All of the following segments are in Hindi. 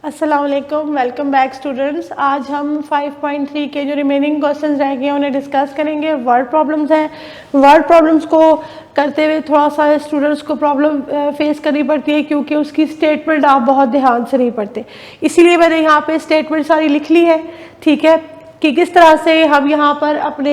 अस्सलाम वालेकुम, वेलकम बैक स्टूडेंट्स। आज हम 5.3 के जो रिमेनिंग क्वेश्चंस रह गए हैं उन्हें डिस्कस करेंगे। वर्ड प्रॉब्लम्स हैं, वर्ड प्रॉब्लम्स को करते हुए थोड़ा सा स्टूडेंट्स को प्रॉब्लम फेस करनी पड़ती है क्योंकि उसकी स्टेटमेंट आप बहुत ध्यान से नहीं पढ़ते, इसीलिए मैंने यहाँ पे स्टेटमेंट सारी लिख ली है, ठीक है, कि किस तरह से हम यहाँ पर अपने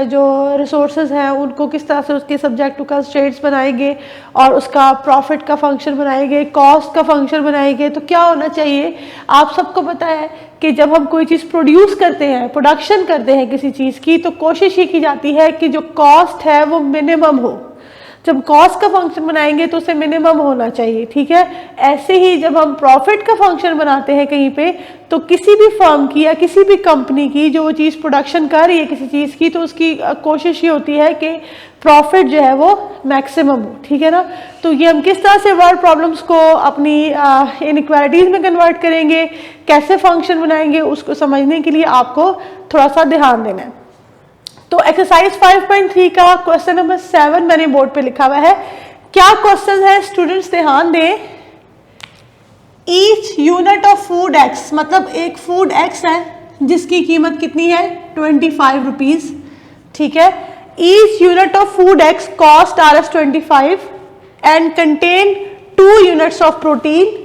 जो रिसोर्सेज हैं उनको किस तरह से उसके सब्जेक्ट टू कंस्ट्रेंट्स बनाएंगे और उसका प्रॉफिट का फंक्शन बनाएंगे, कॉस्ट का फंक्शन बनाएंगे। तो क्या होना चाहिए, आप सबको पता है कि जब हम कोई चीज़ प्रोड्यूस करते हैं, प्रोडक्शन करते हैं किसी चीज़ की, तो कोशिश ये की जाती है कि जो कॉस्ट है वो मिनिमम हो। जब कॉस्ट का फंक्शन बनाएंगे तो उसे मिनिमम होना चाहिए, ठीक है। ऐसे ही जब हम प्रॉफिट का फंक्शन बनाते हैं कहीं पे, तो किसी भी फर्म की या किसी भी कंपनी की जो वो चीज़ प्रोडक्शन कर रही है किसी चीज़ की, तो उसकी कोशिश ये होती है कि प्रॉफिट जो है वो मैक्सिमम हो, ठीक है ना। तो ये हम किस तरह से वर्ड प्रॉब्लम्स को अपनी इनइक्वालिटीज़ में कन्वर्ट करेंगे, कैसे फंक्शन बनाएंगे, उसको समझने के लिए आपको थोड़ा सा ध्यान देना है। तो एक्सरसाइज 5.3 का क्वेश्चन नंबर 7 मैंने बोर्ड पे लिखा हुआ है। क्या क्वेश्चन है स्टूडेंट्स, ध्यान दें। Each unit of food x, मतलब एक फूड एक्स है जिसकी कीमत कितनी है 25 रुपीज, ठीक है। Each unit of food x cost RS 25 and contain 2 units of protein.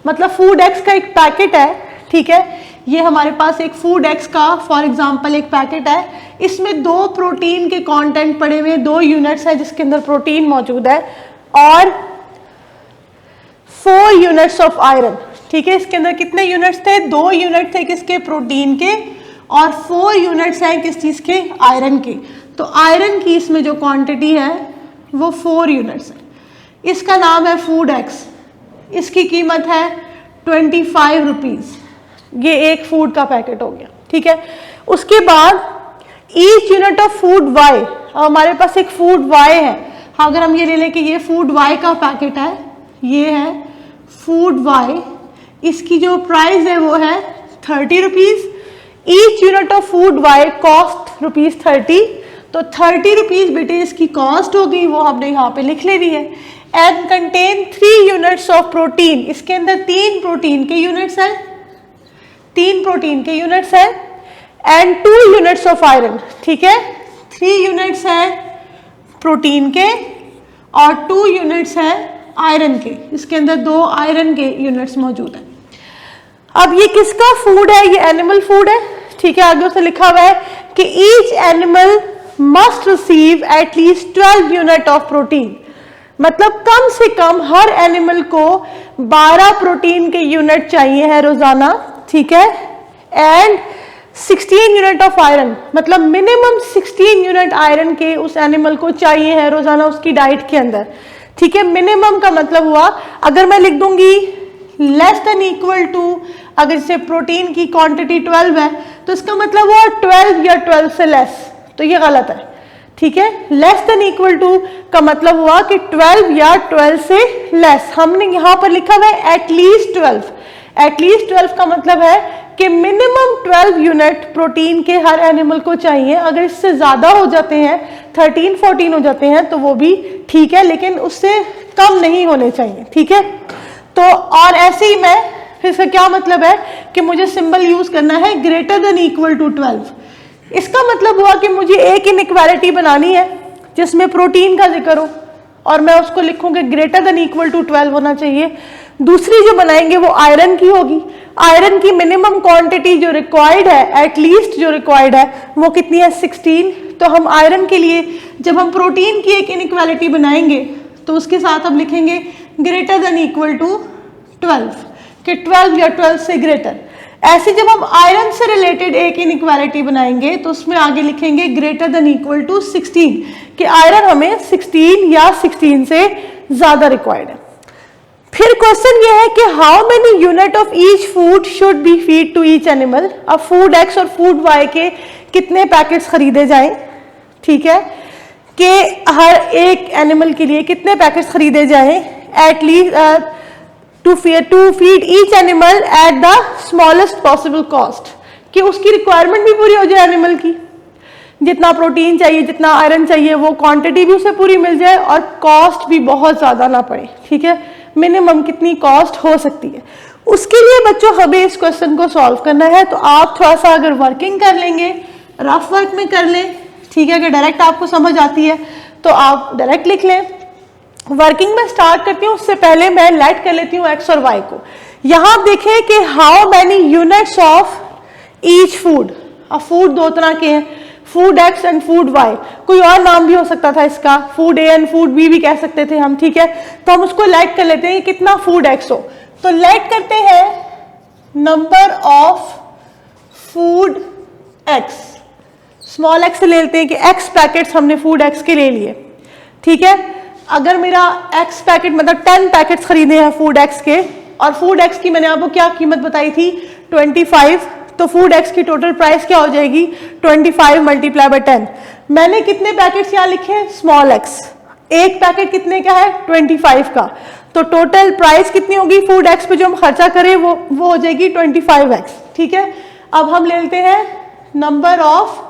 मतलब फूड एक्स का एक पैकेट है, ठीक है, ये हमारे पास एक फूड एक्स का फॉर एग्जांपल एक पैकेट है, इसमें 2 प्रोटीन के कंटेंट पड़े हुए, 2 यूनिट्स है जिसके अंदर प्रोटीन मौजूद है, और 4 यूनिट्स ऑफ आयरन, ठीक है। इसके अंदर कितने यूनिट्स थे, 2 यूनिट थे किसके, प्रोटीन के, और 4 यूनिट्स हैं किस चीज के, आयरन के। तो आयरन की इसमें जो क्वांटिटी है वो 4 यूनिट्स है। इसका नाम है फूड एक्स, इसकी कीमत है 25 रुपीज। ये एक फूड का पैकेट हो गया, ठीक है। उसके बाद each unit of food Y, हमारे पास एक फूड वाई है। अगर हम ये ले लें कि ये फूड वाई का पैकेट है, ये है फूड वाई, इसकी जो प्राइस है वो है 30 rupees. Each unit of food Y cost ₹30, तो 30 रुपीज बेटे इसकी कॉस्ट होगी, वो हमने यहाँ पे लिख लेनी है। And contain 3 units of protein, इसके अंदर 3 प्रोटीन के यूनिट्स हैं, 3 प्रोटीन के यूनिट्स हैं, एंड 2 यूनिट्स ऑफ आयरन, ठीक है। 3 यूनिट्स हैं प्रोटीन के और 2 यूनिट्स हैं आयरन के, इसके अंदर 2 आयरन के यूनिट्स मौजूद हैं। अब ये किसका फूड है, ये एनिमल फूड है, ठीक है। आगे उसे लिखा हुआ है कि each animal must receive at least 12 unit of protein. मतलब कम से कम हर एनिमल को 12 प्रोटीन के यूनिट चाहिए है रोजाना, ठीक है। एंड 16 यूनिट ऑफ आयरन, मतलब मिनिमम 16 यूनिट आयरन के उस एनिमल को चाहिए है रोजाना उसकी डाइट के अंदर, ठीक है। मिनिमम का मतलब हुआ, अगर मैं लिख दूंगी लेस देन इक्वल टू, अगर जैसे प्रोटीन की क्वांटिटी 12 है तो इसका मतलब हुआ 12 या 12 से लेस, तो ये गलत है, ठीक है। लेस देन इक्वल टू का मतलब हुआ कि 12 या 12 से लेस। हमने यहां पर लिखा हुआ है एटलीस्ट 12। एटलीस्ट 12 का मतलब है कि मिनिमम 12 यूनिट प्रोटीन के हर एनिमल को चाहिए। अगर इससे ज्यादा हो जाते हैं, 13-14 हो जाते हैं, तो वो भी ठीक है, लेकिन उससे कम नहीं होने चाहिए, ठीक है। तो और ऐसे ही मैं, फिर इसका क्या मतलब है कि मुझे सिंबल यूज करना है ग्रेटर देन इक्वल टू 12। इसका मतलब हुआ कि मुझे एक इनइक्वालिटी बनानी है जिसमें प्रोटीन का जिक्र हो, और मैं उसको लिखूंगी ग्रेटर देन इक्वल टू 12 होना चाहिए। दूसरी जो बनाएंगे वो आयरन की होगी। आयरन की मिनिमम क्वांटिटी जो रिक्वायर्ड है, एटलीस्ट जो रिक्वायर्ड है, वो कितनी है 16। तो हम आयरन के लिए जब हम प्रोटीन की एक इनइक्वालिटी बनाएंगे तो उसके साथ हम लिखेंगे ग्रेटर देन इक्वल टू 12, कि 12 या 12 से ग्रेटर। ऐसे जब हम आयरन से रिलेटेड एक इनइक्वालिटी बनाएंगे तो उसमें आगे लिखेंगे ग्रेटर देन इक्वल टू 16, कि आयरन हमें 16 या 16 से ज्यादा रिक्वायर्ड है। फिर क्वेश्चन ये है कि how many unit of each food should be feed to each animal. अब फूड एक्स और फूड वाई के कितने पैकेट्स खरीदे जाएं, ठीक है, कि हर एक एनिमल के लिए कितने पैकेट्स खरीदे जाएं at least to feed each animal at the smallest possible cost, कि उसकी रिक्वायरमेंट भी पूरी हो जाए एनिमल की, जितना प्रोटीन चाहिए, जितना आयरन चाहिए, वो क्वांटिटी भी उसे पूरी मिल जाए और कॉस्ट भी बहुत ज्यादा ना पड़े, ठीक है। मिनिमम कितनी कॉस्ट हो सकती है उसके लिए बच्चों हमें इस क्वेश्चन को सॉल्व करना है, तो आप थोड़ा सा अगर वर्किंग कर लेंगे, रफ वर्क में कर लें, ठीक है, अगर डायरेक्ट आपको समझ आती है तो आप डायरेक्ट लिख लें। वर्किंग में स्टार्ट करती हूँ, उससे पहले मैं लेट कर लेती हूँ एक्स और वाई को। यहाँ आप देखें कि how many units of each food. अब फूड दो तरह के हैं, food X and food Y, कोई और नाम भी हो सकता था इसका, food A and food B भी कह सकते थे हम, ठीक है। तो हम उसको लेट कर लेते हैं कि कितना फूड एक्स हो, तो लेट करते हैं number of food x, small x से ले लेते हैं कि एक्स पैकेट्स हमने फूड एक्स के ले लिए, ठीक है। अगर मेरा एक्स पैकेट मतलब 10 पैकेट्स खरीदे हैं फूड एक्स के, और फूड एक्स की मैंने आपको क्या कीमत बताई थी 25, तो फूड एक्स की टोटल प्राइस क्या हो जाएगी 25 मल्टीप्लाई बाय 10। मैंने कितने पैकेट्स यहाँ लिखे स्मॉल एक्स, एक पैकेट कितने का है 25 का, तो टोटल प्राइस कितनी होगी फूड एक्स पे जो हम खर्चा करें वो हो जाएगी 25x, ठीक है। अब हम ले लेते हैं number of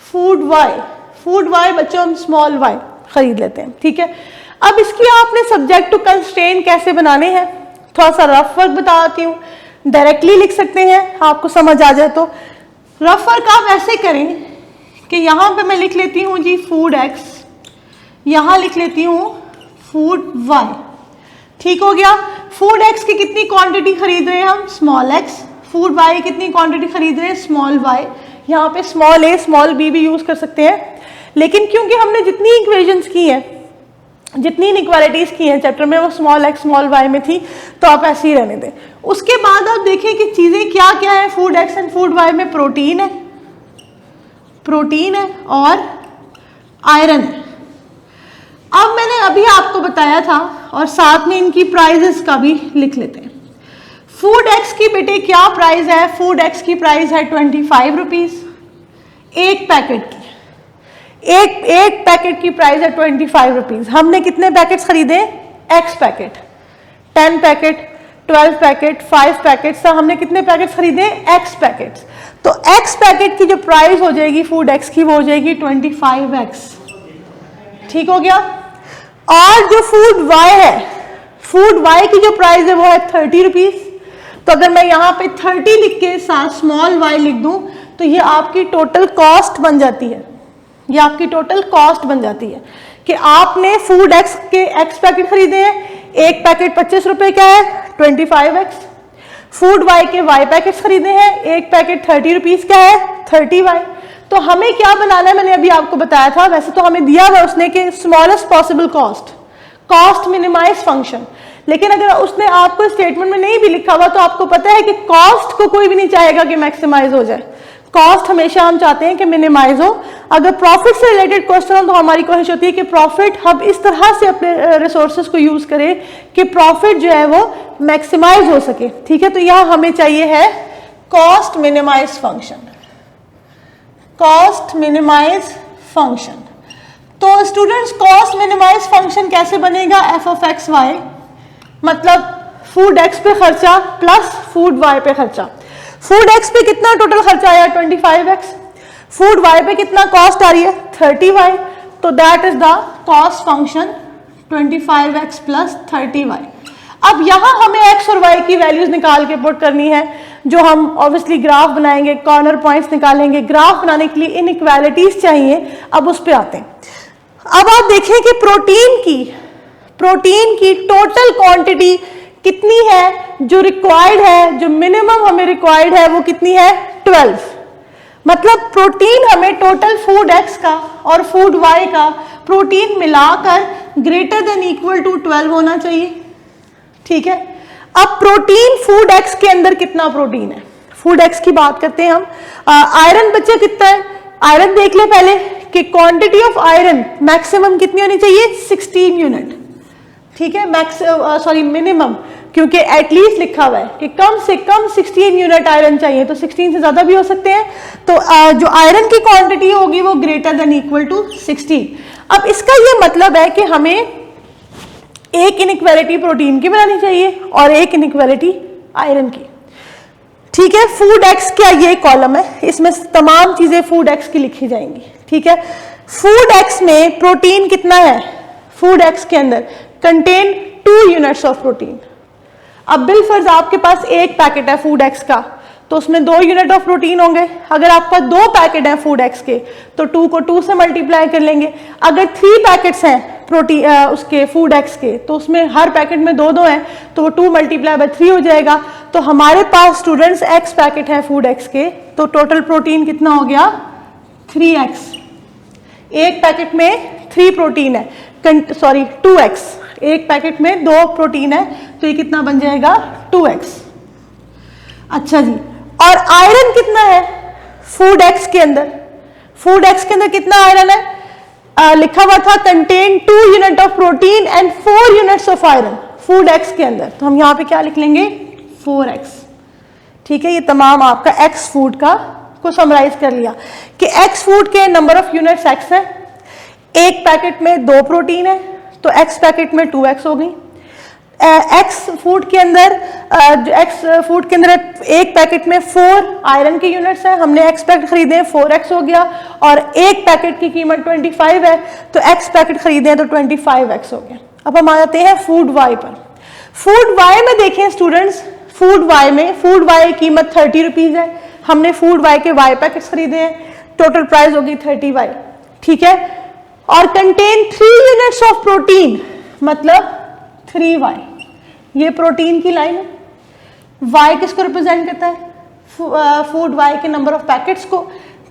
food Y, food Y बच्चों हम स्मॉल वाई खरीद लेते हैं, ठीक है। अब इसकी आपने सब्जेक्ट टू कंस्ट्रेंट कैसे बनाने हैं, थोड़ा सा रफ वर्क बताती हूँ, डायरेक्टली लिख सकते हैं आपको समझ आ जाए तो। रफ वर्क आप ऐसे करें कि यहाँ पे मैं लिख लेती हूँ जी फूड एक्स, यहाँ लिख लेती हूँ फूड वाई, ठीक हो गया। फूड एक्स की कितनी क्वांटिटी खरीद रहे हैं हम स्मॉल एक्स, फूड वाई कितनी क्वांटिटी खरीद रहे हैं स्मॉल वाई, यहाँ पे स्मॉल ए स्मॉल बी भी यूज कर सकते हैं, लेकिन क्योंकि हमने जितनी इक्वेशंस की हैं, जितनी इनइक्वालिटीज की हैं चैप्टर में वो स्मॉल एक्स स्मॉल वाई में थी, तो आप ऐसे ही रहने दें। उसके बाद आप देखें कि चीजें क्या क्या है food X and food Y में, प्रोटीन है, प्रोटीन है और आयरन है। अब मैंने अभी आपको बताया था और साथ में इनकी प्राइजेस का भी लिख लेते हैं। फूड एक्स की बेटे क्या प्राइस है, फूड एक्स की प्राइस है 25 रुपीज एक पैकेट की, एक पैकेट की प्राइस है 25 रुपीज। हमने कितने पैकेट्स खरीदे x packet, 10 packet 12 packet 5 packets, तो हमने कितने पैकेट्स खरीदे एक्स पैकेट्स, तो एक्स पैकेट की जो प्राइस हो जाएगी फूड एक्स की वो हो जाएगी 25x, ठीक हो गया। और जो फूड वाई है, फूड वाई की जो प्राइस है वो है 30 रुपीज, तो अगर मैं यहाँ पे 30 लिख के साथ स्मॉल वाई लिख दूं तो ये आपकी टोटल कॉस्ट बन जाती है, ये आपकी टोटल कॉस्ट बन जाती है कि आपने फूड एक्स के एक्स पैकेट खरीदे हैं, एक पैकेट 25 रुपए का है 25x, फूड वाई के वाई पैकेट्स खरीदे हैं, एक पैकेट 30 रुपीज का है 30y। तो हमें क्या बनाना है मैंने अभी आपको बताया था, वैसे तो हमें दिया हुआ उसने कि smallest possible cost, cost minimise function, लेकिन अगर उसने आपको स्टेटमेंट में नहीं भी लिखा हुआ तो आपको पता है कि कॉस्ट को कोई भी नहीं चाहेगा कि मैक्सिमाइज हो जाए, कॉस्ट हमेशा हम चाहते हैं कि मिनिमाइज हो। अगर प्रॉफिट से रिलेटेड क्वेश्चन हो तो हमारी कोशिश होती है कि प्रॉफिट हम इस तरह से अपने रिसोर्सेज को यूज करें कि प्रॉफिट जो है वो मैक्सिमाइज हो सके, ठीक है। तो यहाँ हमें चाहिए है cost minimise function, cost minimise function. तो स्टूडेंट्स कॉस्ट मिनिमाइज फंक्शन कैसे बनेगा, एफ ऑफ एक्स वाई मतलब फूड एक्स पे खर्चा प्लस फूड वाई पे खर्चा। फूड एक्स पे कितना टोटल खर्चा आया 25x, फूड वाई पे कितना कॉस्ट आ रही है 30y, तो that is the cost function 25x plus 30y। अब यहाँ हमें x और y की वैल्यूज निकाल के पुट करनी है, जो हम ऑब्वियसली ग्राफ बनाएंगे, कॉर्नर पॉइंट्स निकालेंगे, ग्राफ बनाने के लिए इनइक्वालिटीज चाहिए। अब उस पर आते हैं। अब आप देखें कि प्रोटीन की टोटल क्वांटिटी कितनी है जो रिक्वायर्ड है, जो मिनिमम हमें रिक्वायर्ड है वो कितनी है 12। मतलब प्रोटीन हमें टोटल फूड एक्स का और फूड वाई का प्रोटीन मिलाकर ग्रेटर देन इक्वल टू 12 होना चाहिए, ठीक है। अब प्रोटीन फूड एक्स के अंदर कितना प्रोटीन है, फूड एक्स की बात करते हैं हम। आयरन बच्चे कितना है, आयरन देख ले पहले कि क्वांटिटी ऑफ आयरन मैक्सिमम कितनी होनी चाहिए 16 यूनिट, ठीक है। मिनिमम, क्योंकि एटलीस्ट लिखा हुआ है कि कम से कम 16 यूनिट आयरन चाहिए, तो 16 से ज्यादा भी हो सकते हैं। तो जो आयरन की क्वांटिटी होगी वो ग्रेटर देन इक्वल टू 16। अब इसका ये मतलब है कि हमें एक इनइक्वालिटी प्रोटीन की बनानी चाहिए और एक इनइक्वालिटी आयरन की, ठीक है। फूड एक्स का ये कॉलम है, इसमें तमाम चीजें फूड एक्स की लिखी जाएंगी, ठीक है। फूड एक्स में प्रोटीन कितना है, फूड एक्स के अंदर कंटेन 2 यूनिट्स ऑफ प्रोटीन। अब बिलफर्ज आपके पास एक पैकेट है फूड एक्स का, तो उसमें 2 यूनिट ऑफ प्रोटीन होंगे। अगर आपका 2 पैकेट हैं फूड एक्स के तो 2 को 2 से मल्टीप्लाई कर लेंगे। अगर 3 पैकेट्स हैं प्रोटीन उसके फूड एक्स के, तो उसमें हर पैकेट में 2 2 हैं, तो वो 2 मल्टीप्लाई बाय 3 हो जाएगा। तो हमारे पास स्टूडेंट्स एक्स पैकेट है फूड एक्स के, तो टोटल प्रोटीन कितना हो गया 3x। एक पैकेट में 3 प्रोटीन है, सॉरी 2x, एक पैकेट में 2 प्रोटीन है, तो ये कितना बन जाएगा 2x। अच्छा जी, और आयरन कितना है फूड एक्स के अंदर? फूड एक्स के अंदर कितना आयरन है? लिखा हुआ था contain 2 unit of protein and 4 units of iron food x के अंदर, तो हम यहाँ पे क्या लिख लेंगे 4x। ठीक है, ये तमाम आपका एक्स फूड का को समराइज कर लिया कि एक्स फूड के नंबर ऑफ यूनिट्स एक्स है, एक पैकेट में 2 प्रोटीन है, तो एक्स पैकेट में 2x हो गई। एक्स फूड के अंदर एक पैकेट में 4 आयरन के यूनिट्स हैं, हमने एक्स पैकेट खरीदे 4x हो गया, और एक पैकेट की कीमत 25 है, तो एक्स पैकेट खरीदे तो 25x हो गया। अब हम आ जाते हैं फूड वाई पर। फूड वाई में देखें स्टूडेंट्स, फूड वाई की कीमत 30 रुपीज है, हमने फूड वाई के वाई पैकेट्स खरीदे हैं, टोटल प्राइस होगी 30y। ठीक है, और कंटेन 3 यूनिट्स ऑफ प्रोटीन, मतलब 3y। ये प्रोटीन की लाइन है। y किसको रिप्रेजेंट करता है? फूड वाई के नंबर ऑफ पैकेट्स को।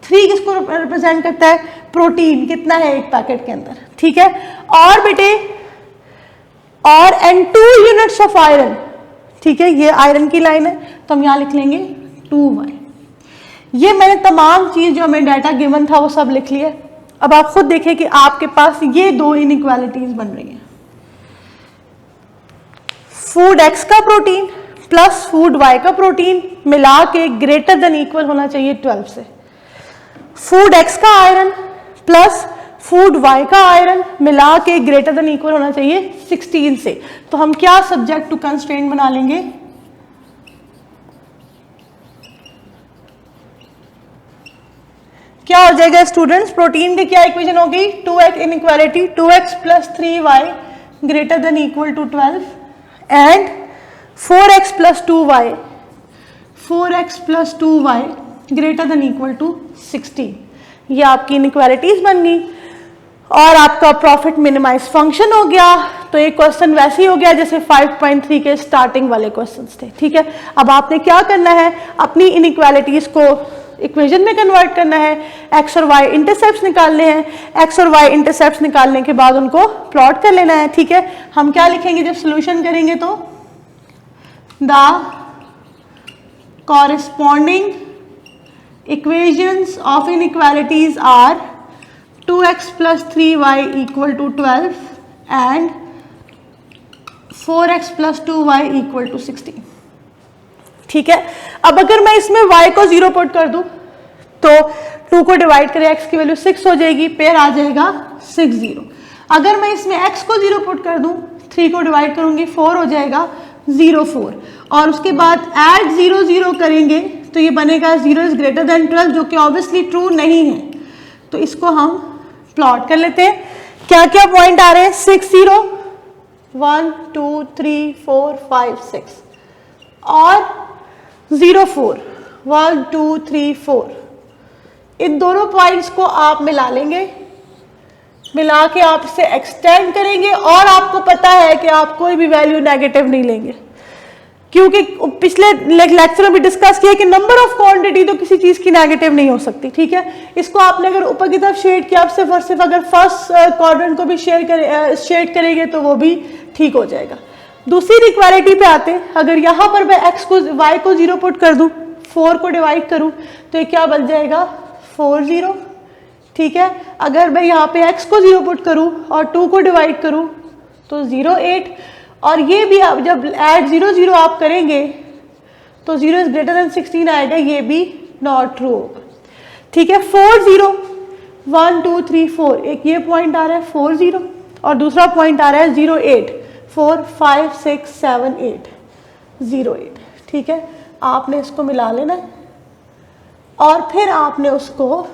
3 किसको रिप्रेजेंट करता है? प्रोटीन कितना है एक पैकेट के अंदर। ठीक है, और बेटे और एंड 2 यूनिट्स ऑफ आयरन। ठीक है, ये आयरन की लाइन है, तो हम यहां लिख लेंगे 2y। ये मैंने तमाम चीज जो हमें डाटा गिवन था वो सब लिख लिया। अब आप खुद देखें कि आपके पास ये 2 इनइक्वालिटीज बन रही हैं। फूड एक्स का प्रोटीन प्लस फूड वाई का प्रोटीन मिला के ग्रेटर देन इक्वल होना चाहिए 12 से। फूड एक्स का आयरन प्लस फूड वाई का आयरन मिला के ग्रेटर देन इक्वल होना चाहिए 16 से। तो हम क्या सब्जेक्ट टू कंस्ट्रेंट बना लेंगे? क्या हो जाएगा स्टूडेंट्स? प्रोटीन की क्या इक्वेशन होगी? 2x inequality 2x plus 3y greater than equal to 12 and 4x plus 2y greater than equal to 16। ये आपकी इनइक्वालिटीज बन गई और आपका प्रॉफिट मिनिमाइज फंक्शन हो गया। तो एक क्वेश्चन वैसे ही हो गया जैसे 5.3 के स्टार्टिंग वाले क्वेश्चंस थे। ठीक है, अब आपने क्या करना है, अपनी इनइक्वालिटीज को इक्वेशन में कन्वर्ट करना है, एक्स और वाई इंटरसेप्ट्स निकालने हैं, एक्स और वाई इंटरसेप्ट्स निकालने के बाद उनको प्लॉट कर लेना है। ठीक है, हम क्या लिखेंगे जब सोल्यूशन करेंगे? तो the corresponding equations of inequalities are 2x plus 3y equal to 12 and 4x plus 2y equal to 16। ठीक है, अब अगर मैं इसमें y को 0 पुट कर दूं तो 2 को डिवाइड करें x की वैल्यू 6 हो जाएगी, पेयर आ जाएगा 6 0। अगर मैं इसमें x को 0 पुट कर दूं, 3 को डिवाइड करूंगी 4 हो जाएगा 0 4, और उसके बाद ऐड 0 0 करेंगे तो ये बनेगा 0 इज ग्रेटर देन 12, जो कि ऑब्वियसली ट्रू नहीं है। तो इसको हम प्लॉट कर लेते हैं। क्या क्या पॉइंट आ रहे हैं? 6 0 1 2 3 4 5 6 और 0 4 1 2 3 4। इन दोनों पॉइंट्स को आप मिला लेंगे, मिला के आप इसे एक्सटेंड करेंगे और आपको पता है कि आप कोई भी वैल्यू नेगेटिव नहीं लेंगे, क्योंकि पिछले लेक्चर में भी डिस्कस किया कि नंबर ऑफ क्वांटिटी तो किसी चीज की नेगेटिव नहीं हो सकती। ठीक है, इसको आपने अगर ऊपर की तरफ शेड किया, आप सिर्फ और सिर्फ अगर फर्स्ट क्वाड्रेंट को भी शेड करेंगे तो वो भी ठीक हो जाएगा। दूसरी इक्वालिटी पे आते हैं, अगर यहाँ पर मैं x को y को 0 पुट कर दूं, 4 को डिवाइड करूं तो ये क्या बन जाएगा 4 0। ठीक है, अगर मैं यहाँ पे x को 0 पुट करूं और 2 को डिवाइड करूं तो 0 8, और ये भी आप जब ऐड 0 0 आप करेंगे तो 0 इज ग्रेटर देन 16 आएगा, ये भी नॉट ट्रू होगा। ठीक है, 4 0 1 2 3 4, एक ये पॉइंट आ रहा है 4 0 और दूसरा पॉइंट आ रहा है 0 8 4 5 6 7 8 0 8। ठीक है, आपने इसको मिला लेना है और फिर आपने उसको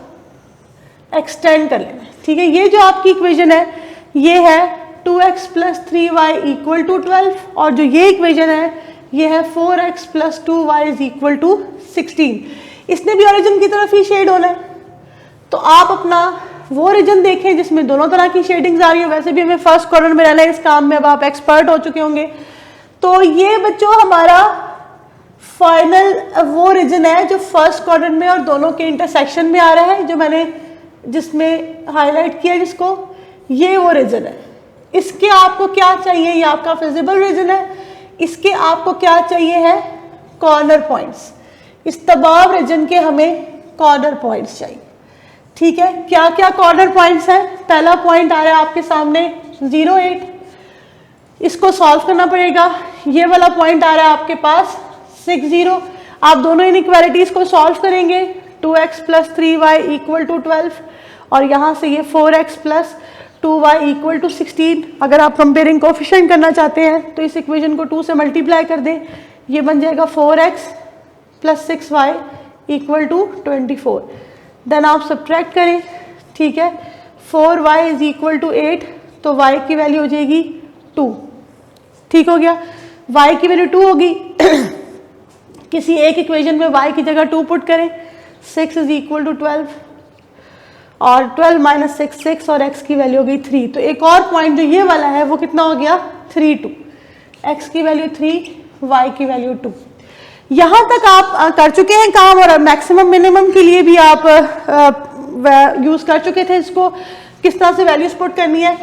एक्सटेंड कर लेना है। ठीक है, ये जो आपकी इक्वेशन है ये है 2x plus 3y equal to 12, और जो ये इक्वेशन है ये है 4x plus 2y is equal to 16। इसने भी ओरिजिन की तरफ ही शेड होना है, तो आप अपना वो रीजन देखें जिसमें दोनों तरह की शेडिंग्स आ रही हो। वैसे भी हमें फर्स्ट क्वाड्रेंट में रहना है इस काम में, अब आप एक्सपर्ट हो चुके होंगे। तो ये बच्चों हमारा फाइनल वो रीजन है जो फर्स्ट क्वाड्रेंट में और दोनों के इंटरसेक्शन में आ रहा है, जो मैंने जिसमें हाईलाइट किया जिसको, ये वो रीजन है। इसके आपको क्या चाहिए, ये आपका फिजिबल रीजन है। इसके आपको क्या चाहिए है, कॉर्नर पॉइंट्स। इस तबाब रीजन के हमें कॉर्नर पॉइंट्स चाहिए। ठीक है, क्या क्या कॉर्नर पॉइंट्स हैं? पहला पॉइंट आ रहा है आपके सामने 0,8, इसको सॉल्व करना पड़ेगा। ये वाला पॉइंट आ रहा है आपके पास 6,0। आप दोनों इनइक्वालिटीज को सॉल्व करेंगे, 2x plus 3y equal to 12, और यहाँ से ये 4x plus 2y equal to 16। अगर आप कंपेयरिंग कोएफिशिएंट करना चाहते हैं तो इस इक्वेशन को 2 से मल्टीप्लाई कर दें, ये बन जाएगा 4x plus 6y equal to 24। Then आप सब्ट्रैक्ट करें, ठीक है, 4y इज इक्वल टू 8, तो y की वैल्यू हो जाएगी 2। ठीक हो गया, y की वैल्यू 2 होगी। किसी एक इक्वेशन में y की जगह 2 पुट करें, 6 इज इक्वल टू 12, और 12 माइनस 6 6, और x की वैल्यू हो गई 3। तो एक और पॉइंट जो ये वाला है वो कितना हो गया, 3 2। x की वैल्यू 3, y की वैल्यू 2। यहाँ तक आप कर चुके हैं काम, और मैक्सिमम मिनिमम के लिए भी आप यूज कर चुके थे इसको, किस तरह से वैल्यूज पुट करनी है।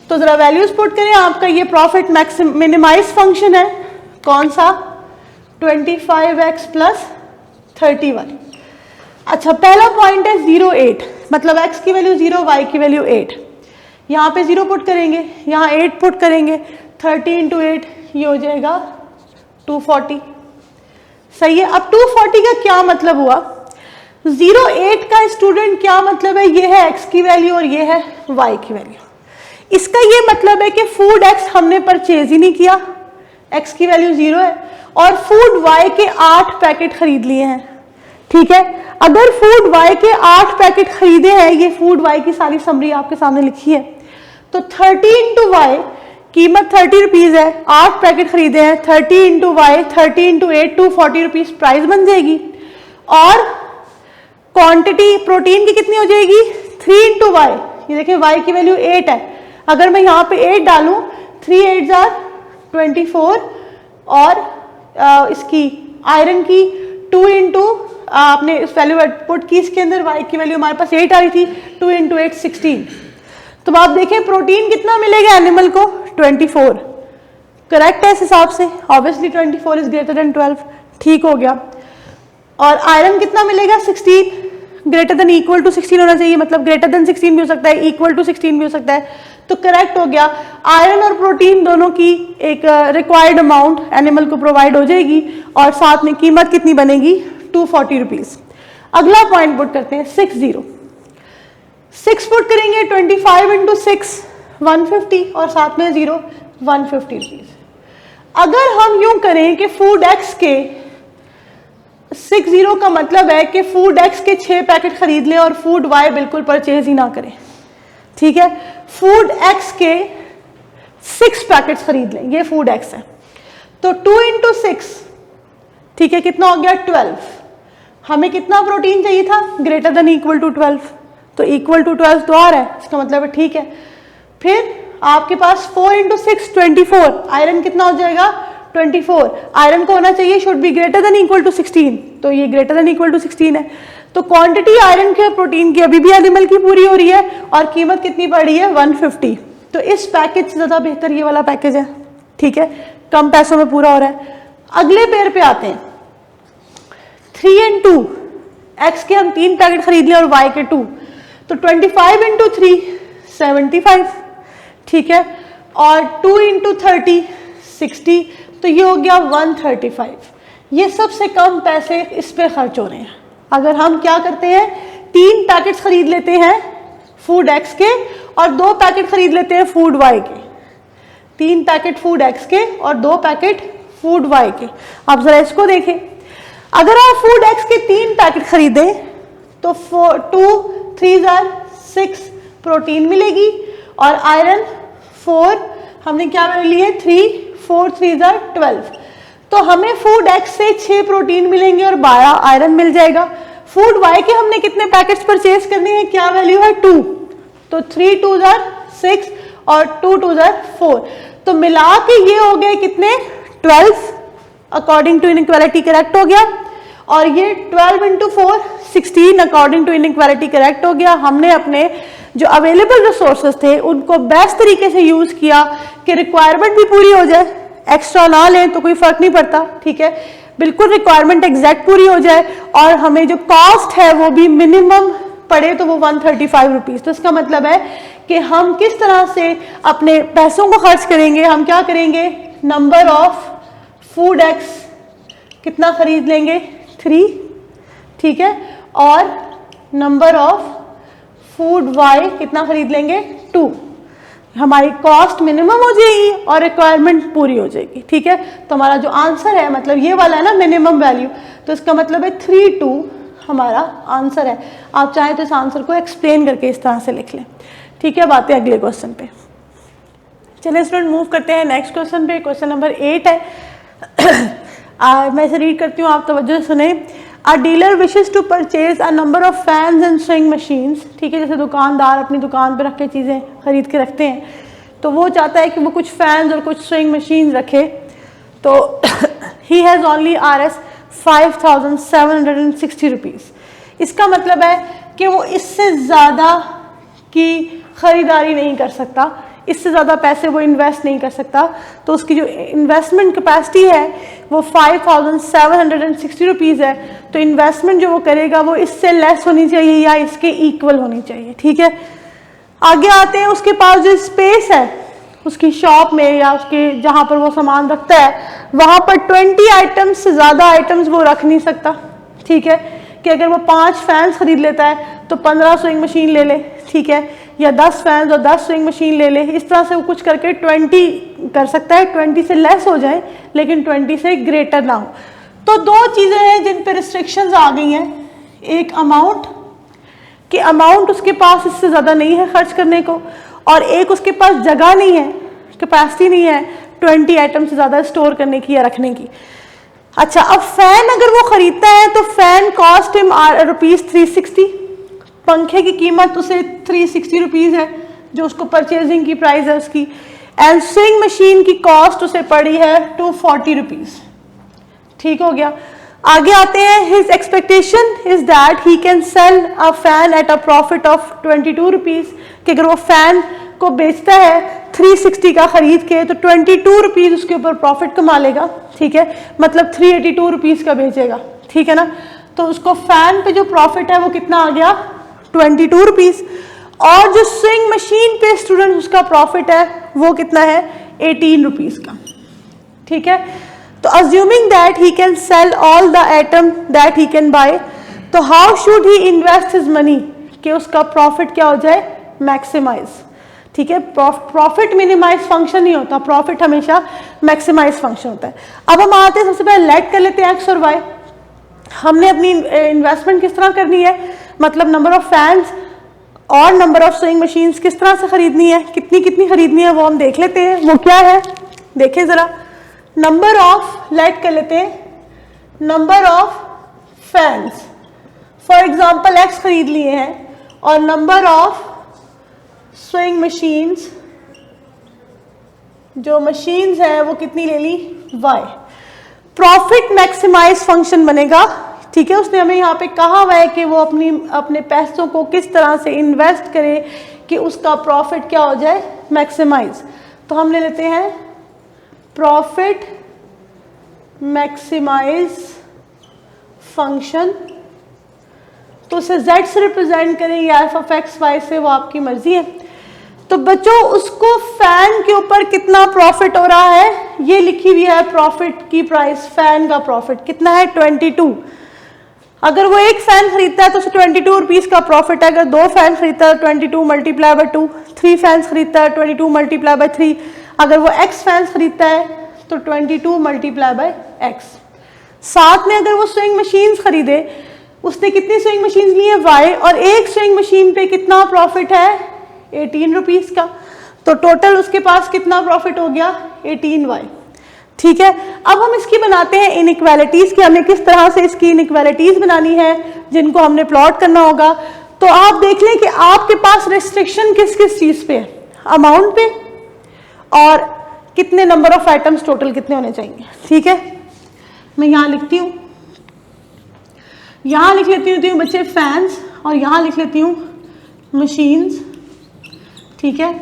तो जरा वैल्यूज पुट करें। आपका ये प्रॉफिट मिनिमाइज फंक्शन है, कौन सा, 25x प्लस 31। अच्छा, पहला पॉइंट है 0,8, मतलब x की वैल्यू 0, y की वैल्यू 8। यहाँ पे 0 पुट करेंगे, यहाँ 8 पुट करेंगे, 30 इंटू 8 ये हो जाएगा 240। सही है। अब 240 का क्या मतलब हुआ, 0,8 का स्टूडेंट क्या मतलब है, ये है x की वैल्यू और ये है y की वैल्यू। इसका ये मतलब है कि फूड x हमने परचेज ही नहीं किया, x की वैल्यू 0 है, और फूड y के 8 पैकेट खरीद लिए हैं। ठीक है, अगर फूड y के 8 पैकेट खरीदे हैं, ये फूड y की सारी समरी आपके सामने लिखी है, तो 30 इंटू वाई, कीमत 30 रुपीज है, 8 पैकेट खरीदे हैं, 30 into Y, 30 into 8, 240 rupees price बन जाएगी। और क्वांटिटी प्रोटीन की कितनी हो जाएगी, 3 इंटू वाई। ये देखें y की वैल्यू 8 है, अगर मैं यहाँ पे 8 डालूं, 3 8 जार 24, और इसकी आयरन की 2 इंटू आपने इस वैल्यू पुट की इसके अंदर, y की वैल्यू हमारे पास 8 आ रही थी, 2 इंटू 8 16। तो आप देखें प्रोटीन कितना मिलेगा एनिमल को, 24। करेक्ट है इस हिसाब से, ऑब्वियसली 24 इज ग्रेटर देन 12। ठीक हो गया। और आयरन कितना मिलेगा, 16, ग्रेटर देन इक्वल टू 16 होना चाहिए, मतलब ग्रेटर देन 16 भी हो सकता है, इक्वल टू 16 भी हो सकता है। तो करेक्ट हो गया, आयरन और प्रोटीन दोनों की एक रिक्वायर्ड अमाउंट एनिमल को प्रोवाइड हो जाएगी, और साथ में कीमत कितनी बनेगी, 240 रुपीज। अगला पॉइंट पुट करते हैं 60, 6 पुट करेंगे, 25 इंटू 6 150, और साथ में 0 150 रुपीज। अगर हम यूं करें कि फूड एक्स के 60 का मतलब है कि फूड एक्स के 6 पैकेट खरीद लें और फूड वाई बिल्कुल परचेज ही ना करें। ठीक है, फूड एक्स के 6 पैकेट्स खरीद लें, ये फूड एक्स है, तो 2 इंटू 6, ठीक है, कितना हो गया 12। हमें कितना प्रोटीन चाहिए था, ग्रेटर देन इक्वल टू 12, तो इक्वल टू 12 तो आ रहा है, इसका मतलब है ठीक है। फिर आपके पास 4 इंटू 6 24, आयरन कितना हो जाएगा 24, आयरन को होना चाहिए should be greater than equal to 16, तो ये ग्रेटर देन इक्वल टू 16 है। तो क्वांटिटी आयरन के प्रोटीन की अभी भी एनिमल की पूरी हो रही है, और कीमत कितनी पड़ रही है 150। तो इस पैकेज से ज्यादा बेहतर ये वाला पैकेज है। ठीक है, कम पैसों में पूरा हो रहा है। अगले पेयर पे आते हैं, 3 and 2, एक्स के हम 3 पैकेट खरीद लें और वाई के 2, तो 25 इंटू 3 75, ठीक है, और 2 इंटू 30 60, तो ये हो गया 135। ये सबसे कम पैसे इस पे खर्च हो रहे हैं। अगर हम क्या करते हैं, 3 पैकेट्स खरीद लेते हैं फूड एक्स के और 2 पैकेट खरीद लेते हैं फूड वाई के, 3 पैकेट फूड एक्स के और 2 पैकेट फूड वाई के। आप जरा इसको देखें, अगर आप फूड एक्स के 3 पैकेट खरीदें तो 2 3 6 प्रोटीन मिलेगी, और आयरन 4 हमने क्या ले लिए 3 4 3 12, तो हमें फूड एक्स से 6 प्रोटीन मिलेंगे और 12 आयरन मिल जाएगा। फूड वाई के हमने कितने पैकेट्स परचेज करने हैं, क्या वैल्यू है 2, तो 3 2 6 और 2 2 4, तो मिला के ये हो गए कितने 12 अकॉर्डिंग टू इनइक्वालिटी करेक्ट हो गया, और ये 12 into 4 16 according to inequality correct हो गया। हमने अपने जो अवेलेबल रिसोर्सेज थे उनको बेस्ट तरीके से यूज किया कि रिक्वायरमेंट भी पूरी हो जाए, एक्स्ट्रा ना लें तो कोई फर्क नहीं पड़ता, ठीक है, बिल्कुल रिक्वायरमेंट एग्जैक्ट पूरी हो जाए, और हमें जो कॉस्ट है वो भी मिनिमम पड़े तो वो 135 रुपीज़। तो इसका मतलब है कि हम किस तरह से अपने पैसों को खर्च करेंगे, हम क्या करेंगे, नंबर ऑफ फूड एक्स कितना खरीद लेंगे 3, ठीक है, और नंबर ऑफ फूड वाई कितना खरीद लेंगे 2, हमारी कॉस्ट मिनिमम हो जाएगी और रिक्वायरमेंट पूरी हो जाएगी, ठीक है। तो हमारा जो आंसर है, मतलब ये वाला है ना मिनिमम वैल्यू, तो इसका मतलब है 3 2 हमारा आंसर है। आप चाहें तो इस आंसर को एक्सप्लेन करके इस तरह से लिख लें, ठीक है। बातें अगले क्वेश्चन पे, चलिए स्टूडेंट मूव करते हैं नेक्स्ट क्वेश्चन पे। क्वेश्चन नंबर 8 है मैं इसे रीड करती हूँ, आप तवज्जो से सुने। A dealer wishes to purchase a number of fans and swing machines, ठीक है, जैसे दुकानदार अपनी दुकान पे रख के चीज़ें खरीद के रखते हैं, तो वो चाहता है कि वो कुछ फैंस और कुछ स्विंग मशीन्स रखे, तो he has only RS 5760 rupees. इसका मतलब है कि वो इससे ज़्यादा की ख़रीदारी नहीं कर सकता, इससे ज़्यादा पैसे वो इन्वेस्ट नहीं कर सकता, तो उसकी जो इन्वेस्टमेंट कैपेसिटी है वो 5760 रुपीज़ है। तो इन्वेस्टमेंट जो वो करेगा वो इससे लेस होनी चाहिए या इसके इक्वल होनी चाहिए, ठीक है। आगे आते हैं, उसके पास जो स्पेस है उसकी शॉप में या उसके जहाँ पर वो सामान रखता है वहाँ पर 20 आइटम्स से ज़्यादा आइटम्स वो रख नहीं सकता, ठीक है, कि अगर वो 5 फैंस खरीद लेता है तो 15 स्विंग मशीन ले ले, ठीक है, या 10 फैंस और 10 स्विंग मशीन ले ले, इस तरह से वो कुछ करके 20 कर सकता है, 20 से लेस हो जाए लेकिन 20 से ग्रेटर ना हो। तो 2 चीज़ें हैं जिन पे रिस्ट्रिक्शंस आ गई हैं, एक अमाउंट कि अमाउंट उसके पास इससे ज़्यादा नहीं है खर्च करने को, और एक उसके पास जगह नहीं है, कैपेसिटी नहीं है 20 आइटम से ज़्यादा स्टोर करने की या रखने की। अच्छा, अब फैन अगर वो खरीदता है तो फैन कॉस्ट हिम ₹360, पंखे की कीमत उसे 360 रुपीज़ है जो उसको परचेजिंग की प्राइस है उसकी, एंड स्विंग मशीन की कॉस्ट उसे पड़ी है 240 रुपीज़, ठीक हो गया। आगे आते हैं, his expectation is that he can cell a fan at a profit of 22 rupees, कि अगर वो फैन को बेचता है 360 का खरीद के तो 22 रुपीज़ उसके ऊपर प्रॉफिट कमा लेगा, ठीक है, मतलब 382 रुपीज़ का बेचेगा, ठीक है ना। तो उसको फैन पे जो प्रॉफिट है वो कितना आ गया 22 रुपीज़, और जो स्विंग मशीन पे स्टूडेंट उसका प्रॉफिट है वो कितना है 18 रुपीज़ का, ठीक है। तो assuming that he can sell all the item that he can buy, तो how should he invest his money कि उसका प्रॉफिट क्या हो जाए मैक्सिमाइज, ठीक है। प्रॉफिट मिनिमाइज फंक्शन नहीं होता, प्रॉफिट हमेशा मैक्सिमाइज फंक्शन होता है। अब हम आते हैं, सबसे पहले लेट कर लेते हैं एक्स और वाई। हमने अपनी इन्वेस्टमेंट किस तरह करनी है, मतलब नंबर ऑफ फैंस और नंबर ऑफ स्विंग मशीन्स किस तरह से खरीदनी है, कितनी कितनी खरीदनी है वो हम देख लेते हैं। वो क्या है देखें ज़रा, नंबर ऑफ, लेट कर लेते हैं number of fans, for example x खरीद लिए हैं, और नंबर ऑफ स्विंग मशीन्स, जो मशीन्स हैं वो कितनी ले ली वाई। प्रॉफिट मैक्सिमाइज फंक्शन बनेगा, ठीक है। उसने हमें यहाँ पे कहा हुआ है कि वो अपने पैसों को किस तरह से इन्वेस्ट करे कि उसका प्रॉफिट क्या हो जाए मैक्सिमाइज। तो हम ले लेते हैं प्रॉफिट मैक्सिमाइज फंक्शन, तो उसे z से रिप्रेजेंट करें या f ऑफ x y से, वो आपकी मर्जी है। तो बच्चों उसको फैन के ऊपर कितना प्रॉफिट हो रहा है ये लिखी हुई है प्रॉफिट की प्राइस, फैन का प्रॉफिट कितना है 22। अगर वो एक फैन खरीदता है तो उसे 22 रुपीज़ का प्रॉफिट है, अगर 2 फैन खरीदता है 22 मल्टीप्लाई बाय 2, 3 फैंस खरीदता है 22 मल्टीप्लाई बाय 3, अगर वो x फैंस खरीदता है तो 22 मल्टीप्लाई बाय x। साथ में अगर वो स्विंग मशीन्स खरीदे, उसने कितनी स्विंग मशीन्स ली है y, और एक स्विंग मशीन पे कितना प्रॉफिट है 18 रुपीज़ का, तो टोटल उसके पास कितना प्रॉफिट हो गया 18y। ठीक है, अब हम इसकी बनाते हैं इनइक्वालिटीज कि हमें किस तरह से इसकी इनइक्वालिटीज बनानी है जिनको हमने प्लॉट करना होगा। तो आप देख लें कि आपके पास रिस्ट्रिक्शन किस किस चीज पे है, अमाउंट पे और कितने नंबर ऑफ आइटम्स टोटल कितने होने चाहिए। ठीक है, मैं यहां लिखती हूं, यहां लिख लेती हूँ बच्चे फैंस और यहां लिख लेती हूँ मशीन्स। ठीक है,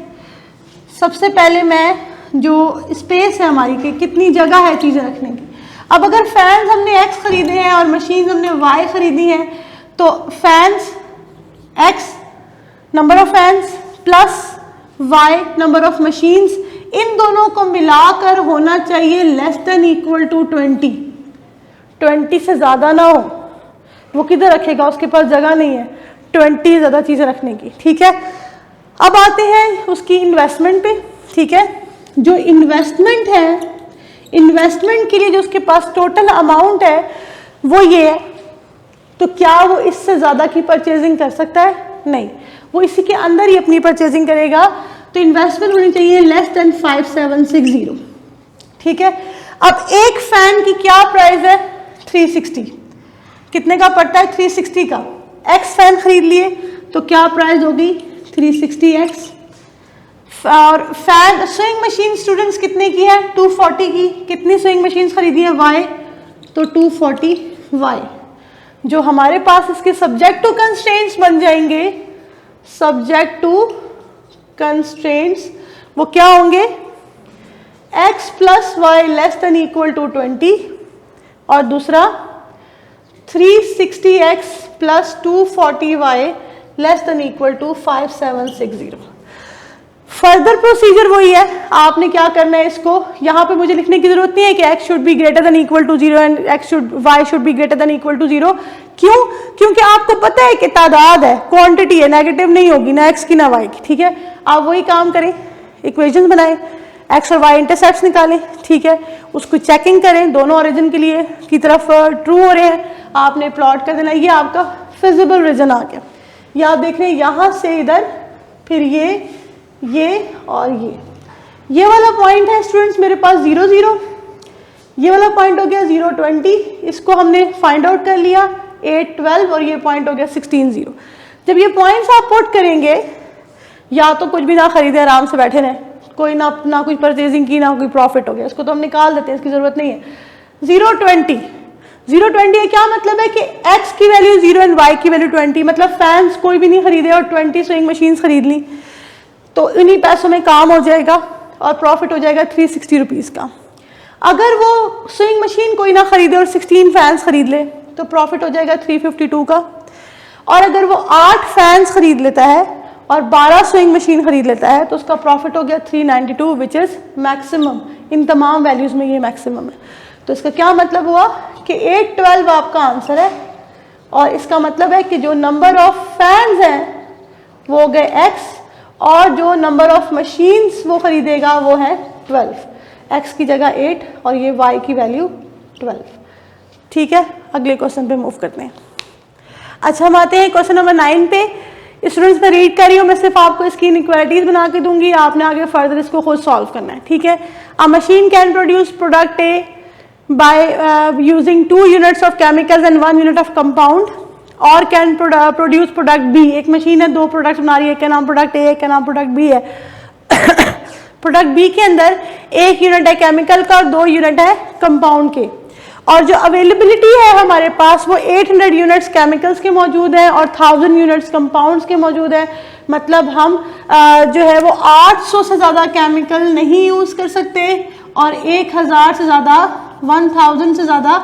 सबसे पहले मैं जो स्पेस है हमारी कि कितनी जगह है चीज़ें रखने की। अब अगर फैंस हमने x खरीदे हैं और मशीन्स हमने y खरीदी हैं, तो fans x number of fans plus y number of machines, इन दोनों को मिलाकर होना चाहिए लेस देन इक्वल टू 20। 20 से ज़्यादा ना हो, वो किधर रखेगा, उसके पास जगह नहीं है 20 ज़्यादा चीज़ें रखने की। ठीक है, अब आते हैं उसकी इन्वेस्टमेंट पे। ठीक है, जो इन्वेस्टमेंट है, इन्वेस्टमेंट के लिए जो उसके पास टोटल अमाउंट है वो ये है, तो क्या वो इससे ज़्यादा की परचेजिंग कर सकता है? नहीं, वो इसी के अंदर ही अपनी परचेजिंग करेगा। तो इन्वेस्टमेंट होनी चाहिए लेस देन 5760। ठीक है, अब एक फैन की क्या प्राइस है? 360। कितने का पड़ता है? 360 का। एक्स फैन खरीद लिए तो क्या प्राइस होगी? 360x। और फैन स्विंग मशीन स्टूडेंट्स कितने की है? 240 की। कितनी स्विंग मशीन खरीदी है? y, तो 240y। जो हमारे पास इसके सब्जेक्ट टू कंस्ट्रेंट्स बन जाएंगे, सब्जेक्ट टू कंस्ट्रेंट्स वो क्या होंगे? x plus y less than equal to 20 और दूसरा 360x plus 240y less than equal to 5760। Further procedure वही है, आपने क्या करना है, इसको यहाँ पे मुझे लिखने की जरूरत नहीं है कि x should be greater than equal to 0 and y should be greater than equal to 0। क्यों? क्योंकि आपको पता है कि तादाद है, क्वांटिटी है, नेगेटिव नहीं होगी ना x की ना y की। ठीक है, आप वही काम करें, इक्वेशन बनाएं, x और y इंटरसेप्ट्स निकालें। ठीक है, उसको चेकिंग करें, दोनों ओरिजिन के लिए की तरफ ट्रू हो रहे हैं, आपने प्लॉट कर देना। ये आपका फिजिबल रीजन आ गया। ये आप देख रहे हैं यहाँ से इधर, फिर ये और ये वाला पॉइंट है स्टूडेंट्स मेरे पास 0 0, ये वाला पॉइंट हो गया 0 20, इसको हमने फाइंड आउट कर लिया 8 12 और ये पॉइंट हो गया 16 0। जब ये पॉइंट्स आप पुट करेंगे, या तो कुछ भी ना खरीदे, आराम से बैठे रहें, कोई ना कुछ परचेजिंग की, ना कोई प्रॉफिट हो गया, इसको तो हम निकाल देते हैं, इसकी जरूरत नहीं है। 0 20 0 20 क्या मतलब है कि x की वैल्यू 0 एंड y की वैल्यू 20, मतलब फैंस कोई भी नहीं खरीदे और 20 स्विंग मशीन्स खरीद ली, तो इन्हीं पैसों में काम हो जाएगा और प्रॉफिट हो जाएगा 360 रुपीज़ का। अगर वो स्विंग मशीन कोई ना खरीदे और 16 फैंस खरीद ले तो प्रॉफिट हो जाएगा 352 का। और अगर वो 8 फैंस खरीद लेता है और 12 स्विंग मशीन खरीद लेता है तो उसका प्रॉफिट हो गया 392, विच इज़ मैक्सिमम। इन तमाम वैल्यूज़ में ये मैक्सिमम है। तो इसका क्या मतलब हुआ कि 8 12 आपका आंसर है, और इसका मतलब है कि जो नंबर ऑफ फैंस हैं वो हो गए x, और जो नंबर ऑफ मशीन्स वो खरीदेगा वो है 12, x की जगह 8 और ये y की वैल्यू 12। ठीक है, अगले क्वेश्चन पे मूव करते हैं। अच्छा, हम आते हैं क्वेश्चन नंबर 9 पे। स्टूडेंट्स मैं रीड कर रही हूँ, मैं सिर्फ आपको इसकी इनइक्वालिटीज बना के दूंगी, आपने आगे फर्दर इसको खुद सॉल्व करना है। ठीक है, अ machine can produce product A by using 2 units of chemicals and 1 unit of compound, और कैन प्रोड्यूस प्रोडक्ट बी। एक मशीन है, 2 प्रोडक्ट बना रही है, एक का नाम प्रोडक्ट ए, एक का नाम प्रोडक्ट बी है। प्रोडक्ट बी के अंदर 1 यूनिट है केमिकल का और 2 यूनिट है कंपाउंड के, और जो अवेलेबिलिटी है हमारे पास वो 800 यूनिट्स केमिकल्स के मौजूद हैं और 1000 यूनिट्स कंपाउंड्स के मौजूद हैं। मतलब हम जो है वो 800 से ज़्यादा केमिकल नहीं यूज़ कर सकते और 1000 से ज़्यादा 1000 से ज़्यादा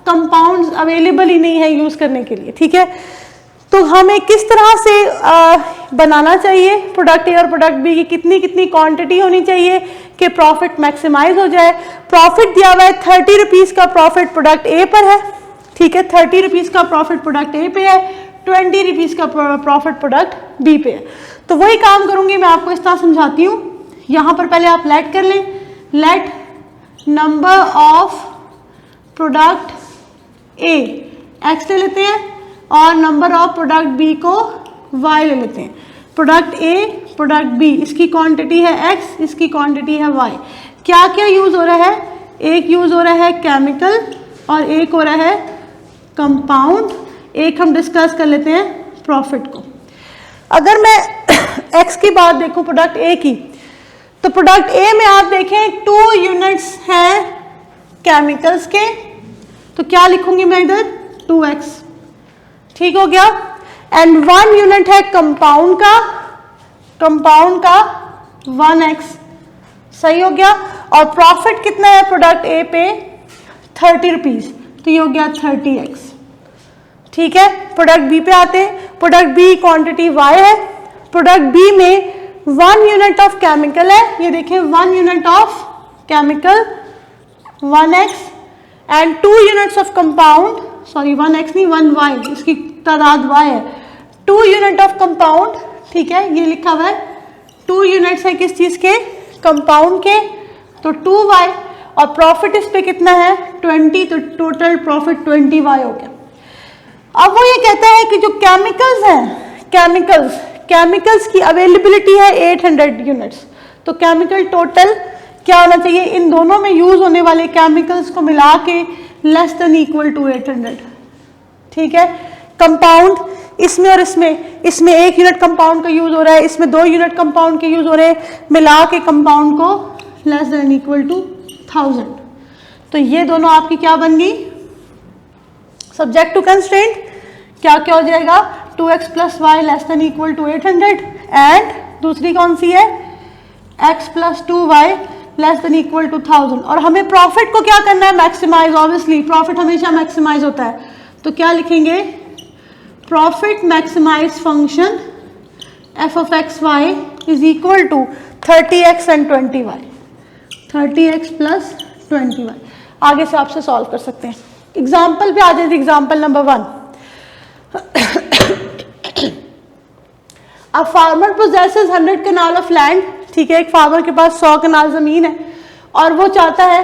कंपाउंड्स अवेलेबल ही नहीं है यूज़ करने के लिए। ठीक है, तो हमें किस तरह से बनाना चाहिए प्रोडक्ट ए और प्रोडक्ट बी की कितनी कितनी क्वांटिटी होनी चाहिए कि प्रॉफिट मैक्सिमाइज हो जाए। प्रॉफिट दिया हुआ है 30 रुपीज़ का प्रॉफिट प्रोडक्ट ए पर है। ठीक है, 30 रुपीज़ का प्रॉफिट प्रोडक्ट ए पे है, 20 रुपीज़ का प्रॉफिट प्रोडक्ट बी पे है। तो वही काम करूँगी मैं, आपको इस तरह समझाती हूँ। यहाँ पर पहले आप लेट कर लें, let number of product A x ले लेते हैं और नंबर ऑफ प्रोडक्ट बी को वाई ले लेते हैं। प्रोडक्ट ए प्रोडक्ट बी, इसकी क्वांटिटी है एक्स, इसकी क्वांटिटी है वाई। क्या क्या यूज़ हो रहा है? एक यूज़ हो रहा है केमिकल और एक हो रहा है कंपाउंड। एक हम डिस्कस कर लेते हैं प्रॉफिट को। अगर मैं एक्स की बात देखूं, प्रोडक्ट ए की, तो प्रोडक्ट ए में आप देखें 2 यूनिट्स हैं केमिकल्स के, तो क्या लिखूंगी मैं इधर 2x, ठीक हो गया। एंड 1 यूनिट है कंपाउंड का 1x, सही हो गया। और प्रॉफिट कितना है प्रोडक्ट ए पे 30 रुपीज, तो ये हो गया 30x, ठीक है। प्रोडक्ट बी पे आते हैं। प्रोडक्ट बी क्वांटिटी y है। प्रोडक्ट बी में 1 यूनिट ऑफ केमिकल है, ये देखें 1 unit of chemical 1x and 2 units of compound, sorry 1x नहीं 1y, इसकी तादाद y है। 2 यूनिट ऑफ कंपाउंड, ठीक है, ये लिखा हुआ है 2 यूनिट्स है किस चीज के, कंपाउंड के, तो 2y। और प्रॉफिट इस पे कितना है 20, तो टोटल प्रॉफिट 20y हो गया। अब वो ये कहता है कि जो केमिकल्स हैं, केमिकल्स की अवेलेबिलिटी है 800 यूनिट्स, तो केमिकल टोटल क्या होना चाहिए, इन दोनों में यूज होने वाले केमिकल्स को मिला के लेस देन इक्वल टू 800, ठीक है। कंपाउंड इसमें और इसमें 1 यूनिट कंपाउंड का यूज हो रहा है, इसमें 2 यूनिट कंपाउंड के यूज हो रहे हैं, मिला के कंपाउंड को लेस देन इक्वल टू 1000। तो ये दोनों आपकी क्या बन गई, सब्जेक्ट टू कंस्ट्रेंट। क्या क्या हो जाएगा 2x plus y less than equal to 800 and दूसरी कौन सी है x plus 2y less than equal to 1000। और हमें प्रॉफिट को क्या करना है, मैक्सिमाइज। ऑब्वियसली प्रॉफिट हमेशा मैक्सिमाइज होता है, तो क्या लिखेंगे, profit maximise function f of x y is equal to 30x and 20y, 30x plus 20y। आगे से आपसे सॉल्व कर सकते हैं। एग्जाम्पल पे आ जाए, एग्जाम्पल नंबर 1। अब farmer possesses 100 kanal of land, ठीक है, एक फार्मर के पास 100 कनाल जमीन है और वो चाहता है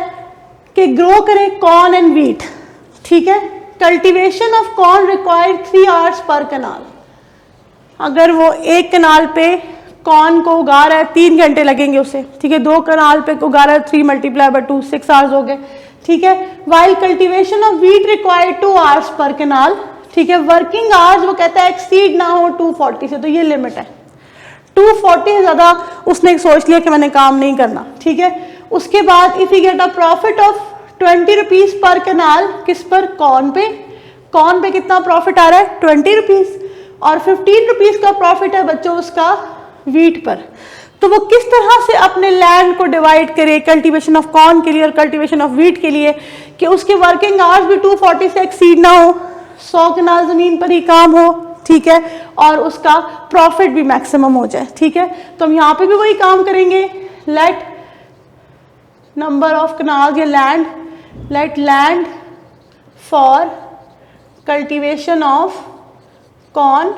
कि ग्रो करे कॉर्न एंड व्हीट, ठीक है। Cultivation of corn required 3 hours per kanal. अगर वो 1 कनाल पे कॉर्न को उगा रहा है 3 घंटे लगेंगे उसे, ठीक है। 2 कनाल पे उगा रहा है 3 × 2 6 आवर्स हो गए, ठीक है। While cultivation of wheat required 2 hours per kanal, ठीक है। वर्किंग आवर्स वो कहता है एक्सीड ना हो 240 से, तो ये लिमिट है 240 से ज्यादा उसने सोच लिया कि मैंने काम नहीं करना, ठीक है। उसके बाद if you get a profit of 20 rupees per kanal, किस पर, कॉर्न पे कितना प्रॉफिट आ रहा है 20 रुपीज, और 15 रुपीज का प्रॉफिट है बच्चों उसका व्हीट पर। तो वो किस तरह से अपने लैंड को डिवाइड करे कल्टीवेशन ऑफ कॉर्न के लिए और कल्टीवेशन ऑफ व्हीट के लिए कि उसके वर्किंग आवर्स भी 240 से एक्सीड ना हो, 100 कनाल जमीन पर ही काम हो, ठीक है, और उसका प्रॉफिट भी मैक्सिमम हो जाए, ठीक है। तो हम यहाँ पे भी वही काम करेंगे, लेट नंबर ऑफ कनाल या land, let land for cultivation of corn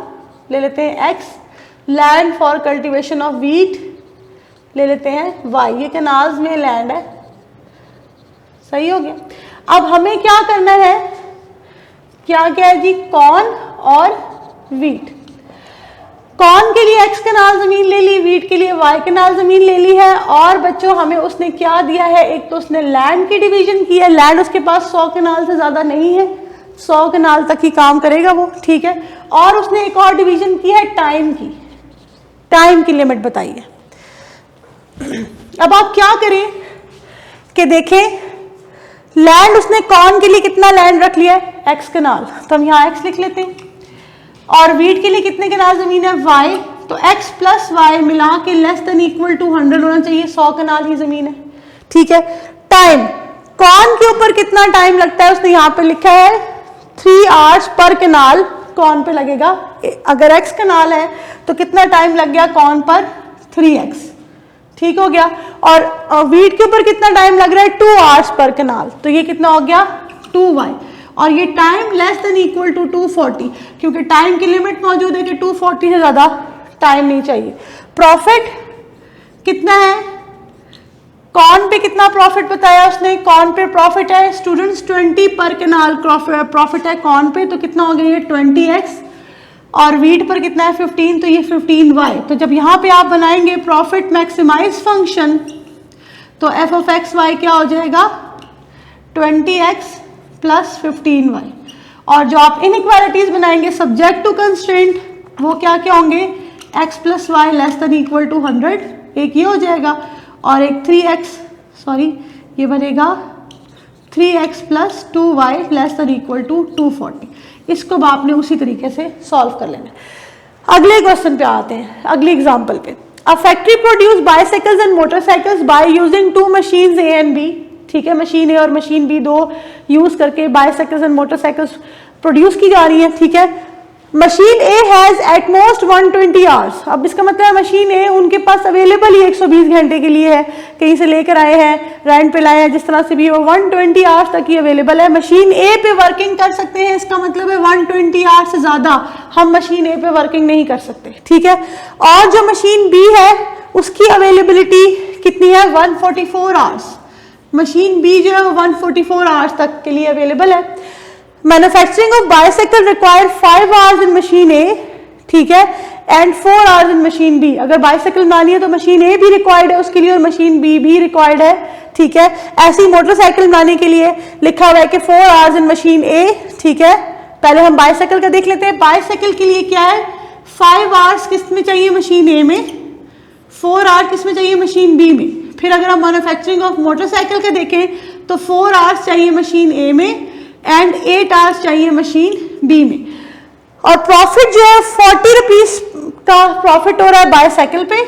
ले लेते हैं x, land for cultivation of wheat ले लेते हैं y। ये कनाल्स में लैंड है, सही हो गया। अब हमें क्या करना है, क्या है जी, कॉर्न और व्हीट। कॉर्न के लिए x कनाल जमीन ले ली, व्हीट के लिए y कनाल जमीन ले ली है। और बच्चों हमें उसने क्या दिया है, एक तो उसने लैंड की डिवीजन की है, लैंड उसके पास 100 कनाल से ज्यादा नहीं है, 100 कनाल तक ही काम करेगा वो, ठीक है। और उसने एक और डिवीजन की है टाइम की लिमिट बताई है। अब आप क्या करें कि देखें, लैंड उसने कॉर्न के लिए कितना लैंड रख लिया है x कनाल, तो हम यहाँ x लिख लेते हैं। और व्हीट के लिए कितने कनाल जमीन है y, तो x प्लस वाई मिला के लेस देन इक्वल टू 100 होना चाहिए, 100 कनाल ही जमीन है, ठीक है। टाइम, कॉर्न के ऊपर कितना टाइम लगता है उसने यहाँ पे लिखा है 3 आवर्स पर कनाल कॉर्न पे लगेगा। अगर x कनाल है तो कितना टाइम लग गया कॉर्न पर 3x, ठीक हो गया। और व्हीट के ऊपर कितना टाइम लग रहा है 2 आवर्स पर कनाल, तो ये कितना हो गया 2y। और ये time less than equal to 240, क्योंकि टाइम की लिमिट मौजूद है कि 240 से ज्यादा टाइम नहीं चाहिए। प्रॉफिट कितना है, कॉर्न पे कितना प्रॉफिट बताया उसने, कॉर्न पे प्रॉफिट है स्टूडेंट्स 20 पर कनाल प्रॉफिट है कॉर्न पे, तो कितना हो गया ये 20x। और व्हीट पर कितना है 15, तो ये 15y। तो जब यहाँ पे आप बनाएंगे प्रॉफिट मैक्सिमाइज फंक्शन, तो f ऑफ एक्स वाई क्या हो जाएगा 20x प्लस 15y। और जो आप इनइक्वालिटीज बनाएंगे सब्जेक्ट टू कंस्ट्रेंट, वो क्या क्या होंगे, x plus y less than equal to 100, एक ये हो जाएगा, और एक 3x, सॉरी ये बनेगा 3x plus 2y less than equal to 240। इसको आपने उसी तरीके से सॉल्व कर लेना है। अगले क्वेश्चन पे आते हैं, अगली एग्जांपल पे। A factory produce bicycles and motorcycles by using two machines A and B. ठीक है, मशीन ए और मशीन बी दो यूज करके बाइसाइकिल्स एंड मोटरसाइकिल्स प्रोड्यूस की जा रही हैं। ठीक है, machine A has at most 120 hours. अब इसका मतलब है मशीन ए उनके पास अवेलेबल ही 120 घंटे के लिए है, कहीं से लेकर आए हैं, रेंट पे लाए हैं, जिस तरह से भी वो 120 आवर्स तक ही अवेलेबल है। मशीन ए पे वर्किंग कर सकते हैं, इसका मतलब है 120 आवर्स से ज्यादा हम मशीन ए पे वर्किंग नहीं कर सकते। ठीक है, और जो मशीन बी है उसकी अवेलेबिलिटी कितनी है, 144 आवर्स। मशीन बी जो है वो 144 आवर्स तक के लिए अवेलेबल है। Manufacturing of bicycle require 5 hours in machine A, ठीक है, and 4 hours in machine B. अगर बाइसाइकिल बनानी है तो मशीन ए भी रिक्वायर्ड है उसके लिए और मशीन बी भी रिक्वायर्ड है। ठीक है, ऐसी मोटरसाइकिल बनाने के लिए लिखा हुआ है कि 4 आवर्स इन मशीन ए। ठीक है, पहले हम बाइसाइकिल का देख लेते हैं। बाइसाइकिल के लिए क्या है, 5 आवर्स किस में चाहिए, मशीन ए में, 4 आवर्स किस में चाहिए, मशीन बी में। फिर अगर हम मैन्युफैक्चरिंग ऑफ मोटरसाइकिल का देखें तो 4 आवर्स चाहिए मशीन ए में एंड 8 आवर्स चाहिए मशीन बी में। और प्रॉफिट जो है 40 रुपीज का प्रॉफिट हो रहा है बाइसाइकिल पे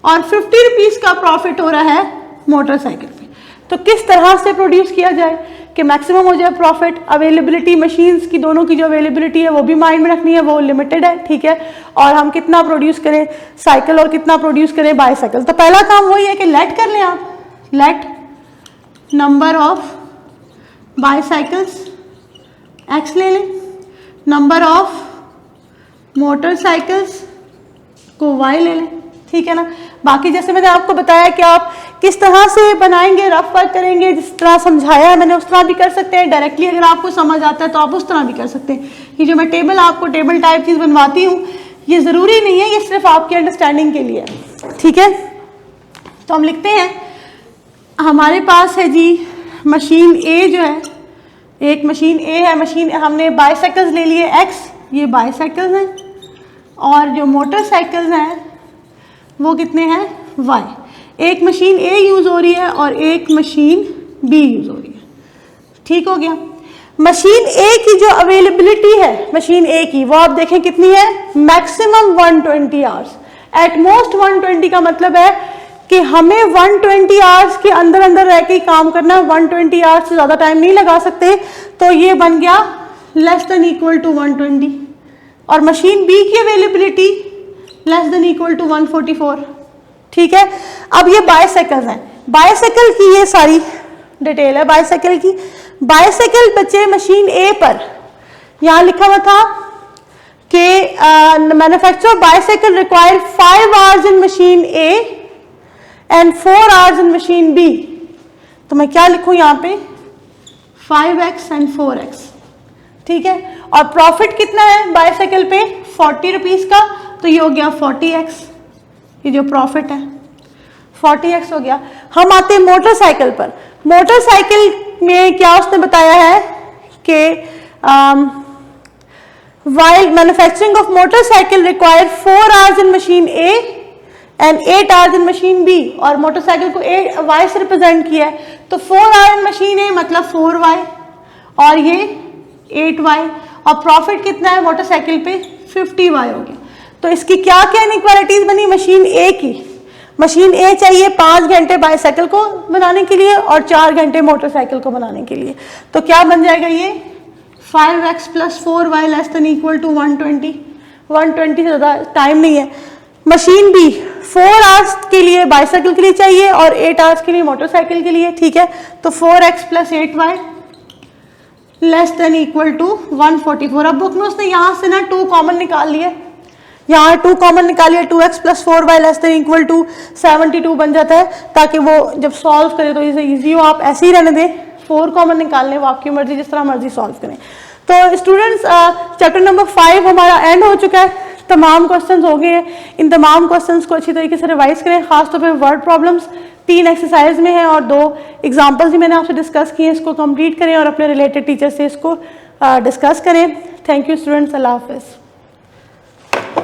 और 50 रुपीज का प्रॉफिट हो रहा है मोटरसाइकिल पे। तो किस तरह से प्रोड्यूस किया जाए कि मैक्सिमम हो जाए प्रॉफिट। अवेलेबिलिटी मशीन्स की दोनों की जो अवेलेबिलिटी है वो भी माइंड में रखनी है, वो लिमिटेड है। ठीक है, और हम कितना प्रोड्यूस करें साइकिल और कितना प्रोड्यूस करें बाइसाइकिल। तो पहला काम वही है कि लेट कर लें आप, let number of bicycles x ले लें, नंबर ऑफ मोटरसाइकिल्स को y ले लें। ठीक है ना, बाकी जैसे मैंने आपको बताया कि आप किस तरह से बनाएंगे, रफ वर्क करेंगे, जिस तरह समझाया है मैंने उस तरह भी कर सकते हैं। डायरेक्टली अगर आपको समझ आता है तो आप उस तरह भी कर सकते हैं। ये जो मैं टेबल आपको टेबल टाइप चीज़ बनवाती हूँ ये ज़रूरी नहीं है, ये सिर्फ आपकी अंडरस्टैंडिंग के लिए है। ठीक है, तो हम लिखते हैं हमारे पास है जी मशीन ए जो है, एक मशीन ए है, मशीन हमने बाइसाइकिल्स ले लिए x, ये बाइसाइकिल्स हैं, और जो मोटरसाइकिल्स हैं वो कितने हैं y। एक मशीन ए यूज हो रही है और एक मशीन बी यूज हो रही है। ठीक हो गया। मशीन ए की जो अवेलेबिलिटी है मशीन ए की, वो आप देखें कितनी है, मैक्सिमम 120 आवर्स। एट मोस्ट 120 का मतलब है कि हमें 120 आवर्स के अंदर अंदर रह के काम करना, 120 आवर्स से ज़्यादा टाइम नहीं लगा सकते। तो ये बन गया लेस देन इक्वल टू 120। और मशीन बी की availability less than equal to 144। ठीक है, अब ये बाइसाइकिल्स हैं, बाइसाइकिल की ये सारी डिटेल है बाइसाइकिल की। बाइसाइकिल बच्चे मशीन ए पर यहाँ लिखा हुआ था कि manufacture bicycle require 5 hours in machine A and 4 hours in machine B. तो मैं क्या लिखूं यहाँ पे, 5x एंड 4x। ठीक है, और प्रॉफिट कितना है बाइसाइकिल पे, 40 रुपीज का, तो ये हो गया 40x, ये जो प्रॉफिट है 40x हो गया। हम आते हैं मोटरसाइकिल पर। मोटरसाइकिल में क्या उसने बताया है कि while manufacturing of motorcycle require 4 hours in machine A and 8 hours in machine B, और मोटरसाइकिल को y से रिप्रेजेंट किया है, तो 4 hours in machine A मतलब 4y और ये 8y, और प्रॉफिट कितना है मोटरसाइकिल पे, 50y हो गया। तो इसकी क्या क्या इनइक्वालिटीज बनी मशीन ए की, मशीन ए चाहिए 5 घंटे बाइसाइकिल को बनाने के लिए और 4 घंटे मोटरसाइकिल को बनाने के लिए। तो क्या बन जाएगा ये 5x plus 4y less than equal to 120। 120 से ज़्यादा टाइम नहीं है। मशीन बी 4 आवर्स के लिए बाइसाइकिल के लिए चाहिए और 8 आवर्स के लिए मोटरसाइकिल के लिए। ठीक है, तो 4x plus 8y less than equal to 144। अब बुक में उसने यहाँ से ना 2 कॉमन निकाल लिए, यहाँ 2 कॉमन निकालिए, 2x plus 4y less than equal to 72 बन जाता है, ताकि वो जब सॉल्व करे तो इसे ईजी हो। आप ऐसे ही रहने दें, 4 कॉमन निकालने, वो आपकी मर्जी, जिस तरह मर्जी सॉल्व करें। तो स्टूडेंट्स चैप्टर नंबर 5 हमारा एंड हो चुका है। तमाम क्वेश्चंस हो गए हैं। इन तमाम क्वेश्चंस को अच्छी तरीके से रिवाइज करें, खासतौर पे वर्ड प्रॉब्लम्स 3 एक्सरसाइज में है और 2 एग्जाम्पल्स भी मैंने आपसे डिस्कस किए, इसको कंप्लीट करें और अपने रिलेटेड टीचर से इसको डिस्कस करें। थैंक यू स्टूडेंट्स, अल्लाह हाफिज़।